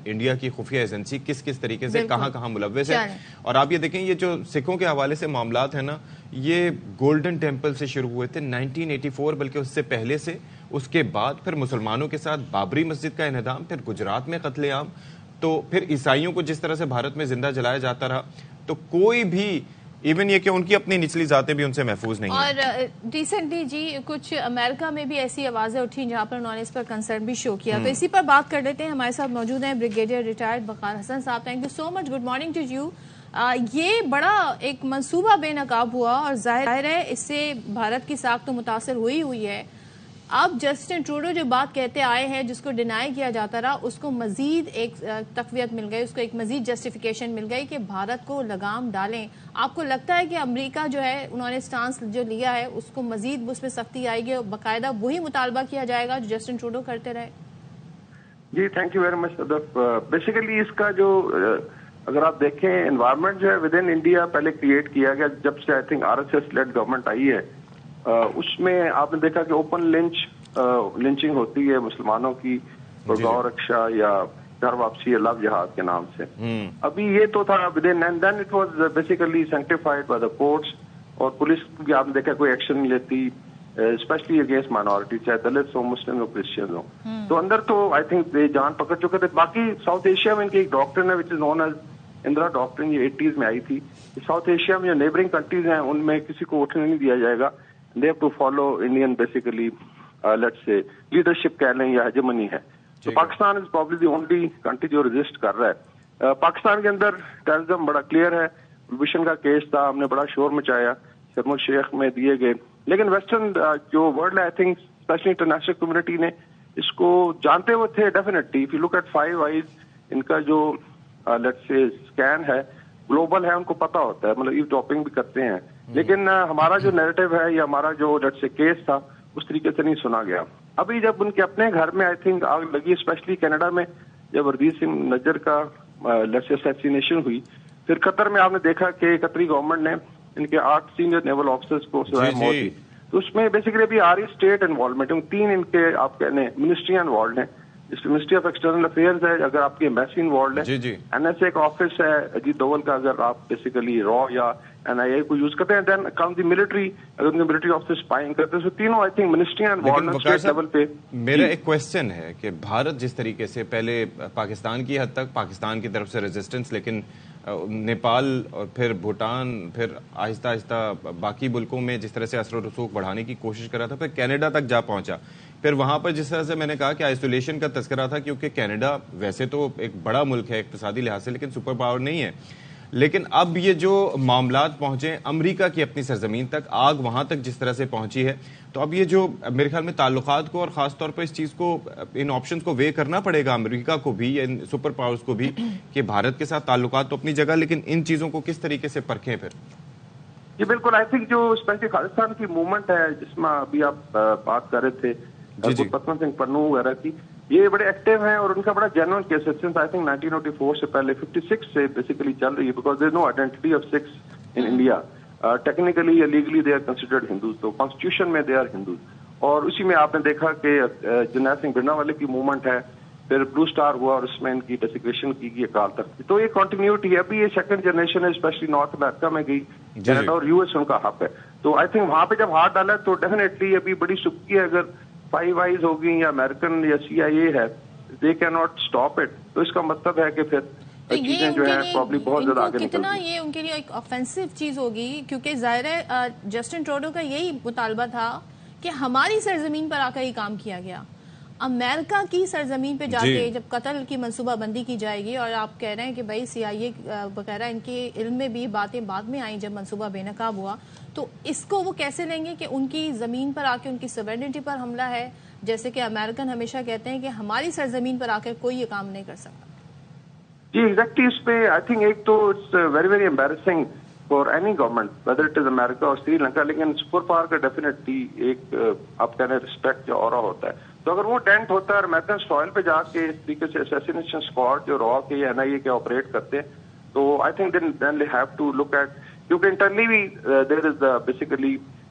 India کی خفیہ agency کس کس طریقے سے کہاں کہاں ملوث ہے. اور آپ یہ دیکھیں یہ جو سکھوں کے حوالے سے معاملات ہیں نا یہ گولڈن ٹیمپل سے شروع ہوئے تھے 1984 بلکہ اس سے پہلے سے, اس کے بعد پھر مسلمانوں کے ساتھ بابری مسجد کا انہدام, پھر گجرات میں قتل عام, تو پھر عیسائیوں کو جس طرح سے بھارت میں زندہ جلایا جاتا رہا, تو کوئی بھی ایون یہ کہ ان کی اپنی نچلی ذاتیں بھی ان سے محفوظ نہیں ہیں. اور ریسنٹلی جی کچھ امریکہ میں بھی ایسی آوازیں اٹھی جہاں پر انہوں نے اس پر کنسرن بھی شو کیا, تو اسی پر بات کر لیتے ہیں. ہمارے ساتھ موجود ہیں بریگیڈیئر ریٹائرڈ وقار حسن صاحب. Thank you so much, good morning to you. یہ بڑا ایک منصوبہ بے نقاب ہوا اور ظاہر ہے اس سے بھارت کی ساکھ تو متاثر ہوئی ہے. اب جسٹن ٹروڈو جو بات کہتے آئے ہیں جس کو ڈینائی کیا جاتا رہا اس کو مزید ایک تقویت مل گئی, اس کو ایک مزید جسٹیفیکیشن مل گئی کہ بھارت کو لگام ڈالیں. آپ کو لگتا ہے کہ امریکہ جو ہے انہوں نے سٹانس جو لیا ہے اس کو مزید اس میں سختی آئے گی اور باقاعدہ وہی مطالبہ کیا جائے گا جو جسٹن ٹروڈو کرتے رہے؟ جی thank you very much Sadaf. Basically اس کا جو اگر آپ دیکھیں انوائرمنٹ جو ہے ود ان انڈیا پہلے کریٹ کیا گیا جب سے I think RSS led government آئی ہے. اس میں آپ نے دیکھا کہ اوپن لنچنگ ہوتی ہے مسلمانوں کی گو رکشا یا گھر واپسی یا لو جہاد کے نام سے. ابھی یہ تو تھا then it was basically sanctified by the courts, اور پولیس بھی آپ نے دیکھا کوئی ایکشن نہیں لیتی اسپیشلی اگینسٹ مائنورٹی چاہے دلت ہو مسلم ہو کرسچن ہو. تو اندر تو آئی تھنک جان پکڑ چکے تھے. باقی ساؤتھ ایشیا میں ان کی ایک ڈاکٹرن ہے وچ از نون ایز اندرا ڈاکٹرن, یہ 80s میں آئی تھی. ساؤتھ ایشیا میں جو نیبرنگ کنٹریز ہیں ان میں کسی کو اٹھنے نہیں دیا جائے گا. They have to follow Indian basically let's say leadership کہہ لیں یا ہیجمنی ہے. تو پاکستان از probably the only country جو resist کر رہا ہے. پاکستان کے اندر ٹیررزم بڑا کلیئر ہے. ویشن کا کیس تھا, ہم نے بڑا شور مچایا, شرم الشیخ میں دیے گئے, لیکن ویسٹرن جو ورلڈ ہے I think especially international community نے اس کو جانتے ہوئے تھے. Definitely if you look at 5 eyes ان کا جو لیٹس سے اسکین ہے گلوبل ہے, ان کو پتا ہوتا ہے, مطلب ایو ٹاپنگ بھی کرتے ہیں. لیکن ہمارا جو نیریٹو ہے یا ہمارا جو لیٹس سے کیس تھا اس طریقے سے نہیں سنا گیا. ابھی جب ان کے اپنے گھر میں آئی تھنک آگ لگی, اسپیشلی کینیڈا میں جب ہردیپ سنگھ نجر کا لیٹس سے اسیسینیشن ہوئی, پھر قطر میں آپ نے دیکھا کہ قطری گورنمنٹ نے ان کے 8 سینئر نیول آفیسرز کو سزائے موت دی. تو اس میں بیسیکلی ابھی آ رہی اسٹیٹ انوالومنٹ, 3 ان کے آپ کہنے منسٹریاں انوالوڈ ہیں. اس منسٹری آف ایکسٹرنل افیئرز ہے, اگر آپ کی ایمبیسی انوالوڈ ہے. NSA کا آفس ہے اجیت دوول کا, اگر آپ بیسیکلی را یا NIA کو یوز کرتے ہیں. دین کم دی ملٹری, اگر ان کے ملٹری آفس اسپائنگ کرتے ہیں. تو تینوں آئی تھنک منسٹریاں انوالوڈ ہیں اسٹیٹ لیول پہ. میرا ایک کوشچن ہے کہ بھارت جس طریقے سے پہلے پاکستان کی حد تک پاکستان کی طرف سے ریزسٹنس, لیکن نیپال اور پھر بھوٹان, پھر آہستہ آہستہ باقی ملکوں میں جس طرح سے اثر و رسوخ بڑھانے کی کوشش کر رہا تھا, پھر کینیڈا تک جا پہنچا. پھر وہاں پر جس طرح سے میں نے کہا کہ آئسولیشن کا تذکرہ تھا, کیونکہ کینیڈا ویسے تو ایک بڑا ملک ہے اقتصادی لحاظ سے لیکن سپر پاور نہیں ہے. لیکن اب یہ جو معاملات پہنچے امریکہ کی اپنی سرزمین تک, آگ وہاں تک جس طرح سے پہنچی ہے, تو اب یہ جو میرے خیال میں تعلقات کو اور خاص طور پر اس چیز کو, ان آپشنز کو وے کرنا پڑے گا امریکہ کو بھی یا ان سپر پاورز کو بھی کہ بھارت کے ساتھ تعلقات تو اپنی جگہ, لیکن ان چیزوں کو کس طریقے سے پرکھیں پھر. جی بالکل, آئی تھنک جو اسپیشلی خالصان کی موومنٹ ہے جس میں ابھی آپ بات کر رہے تھے پتن سنگھ پنو وغیرہ کی, یہ بڑے ایکٹیو ہیں اور ان کا بڑا جینوئن کیس ہے. سنس آئی تھنک 1984 سے پہلے 56 سے بیسیکلی چل رہی ہے, because there no identity of Sikhs in India. Technically یا legally they are considered Hindus, تو کانسٹیٹیوشن میں دے آر ہندوز. اور اسی میں آپ نے دیکھا کہ جرنیل سنگھ بھرنا والے کی موومنٹ ہے, پھر بلو سٹار ہوا اور اس میں ان کی ڈیسیگریشن کی گئی اکال تخت. تو یہ کنٹینیوٹی ہے. ابھی یہ سیکنڈ جنریشن ہے, اسپیشلی نارتھ امریکہ میں گئی, کینیڈا اور US ان کا حق ہے. تو آئی تھنک وہاں پہ جب ہاتھ ڈالا تو ڈیفینیٹلی ابھی بڑی سکی ہے. اگر 5 آئیز ہوگی یا امریکن یا CIA ہے, they can not stop it. تو اس کا مطلب ہے کہ پھر چیزیں جو ہے پرابلی بہت زیادہ آگے نکل کتنا یہ ان کے لیے ایک آفینسو چیز ہوگی, کیونکہ ظاہر ہے جسٹن ٹروڈو کا یہی مطالبہ تھا کہ ہماری سرزمین پر آ کر یہ کام کیا گیا. امریکہ کی سرزمین پہ جا کے جب قتل کی منصوبہ بندی کی جائے گی, اور آپ کہہ رہے ہیں کہ بھائی CIA وغیرہ ان کے علم میں بھی باتیں بعد میں آئیں جب منصوبہ بے نقاب ہوا, تو اس کو وہ کیسے لیں گے کہ ان کی زمین پر آ کے ان کی سوورنٹی پر حملہ ہے, جیسے کہ امریکن ہمیشہ کہتے ہیں کہ ہماری سرزمین پر آ کر کوئی یہ کام نہیں کر سکتا. جی ایگزیکٹلی, اس پہ آئی تھنک ایک تو it's very very embarrassing for any government whether it is America اور سری لنکا, لیکن سپر پاور کا ڈیفینیٹلی ایک آپ کہنے رسپیکٹ جو اورا ہوتا ہے. تو اگر وہ ڈینٹ ہوتا ہے اور امریکن سوائل پہ جا کے اس طریقے سے اسیسینیشن اسکواڈ جو را کے یا NIA کے آپریٹ کرتے ہیں, تو I think then they have to look at, کیونکہ انٹرنلی بھی دیر از بیسیکلی